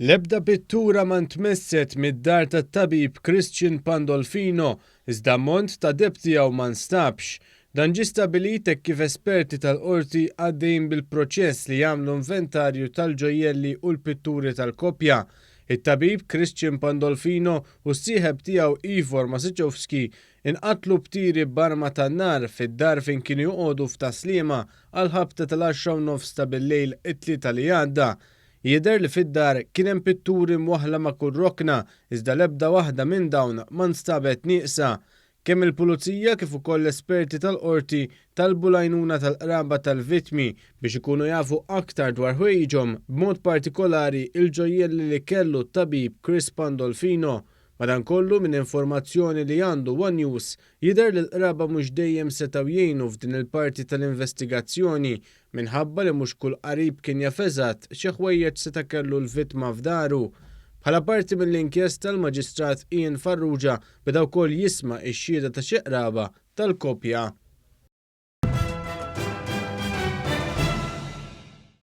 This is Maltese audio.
L-ebda pittura ma ntmisset mid-dar tat-tabib Christian Pandolfino iżda ammont ta' deb tiegħu ma nstabx. Dan ġie stabbilit hekk kif esperti tal-qorti għaddejjin bil-proċess li jagħmlu inventarju tal-ġojelli u l-pitturi tal-koppja. It-tabib Christian Pandolfino u s-sieħeb tiegħu Ivor Masichowski inqatlu b'tiri b'arma tan-nar fid-dar fejn kienu joqogħdu f'Taslima għal ħabta tal-10:30 ta' bil-lejl it-tlieta li għadda. Jidher li fid-dar kien hemm pitturi mwaħħla ma' kull rokna iżda l-ebda waħda minn dawn ma nstabet nieqsa. Kemm il-pulizija kif ukoll l-esperti tal-qorti talbu l-għajnuna tal-qraba tal-vittmi biex ikunu jafu aktar dwar ħwejjġhom b'mod partikolari il-ġojelli li kellu t-tabib Chris Pandolfino. Madankollu minn informazzjoni li għandu One News jidher li l-qraba mhux dejjem setgħu jgħinu f'din il-parti tal-investigazzjoni minħabba li mhux kull qarib kien jaf eżatt xi ħwejjeġ seta' kellu l-vittma f'daru. Bħala parti mill-inkjesta l-Maġistrat Ian Farrugia beda wkoll jisma' x-xhieda ta' xi qraba tal-koppja.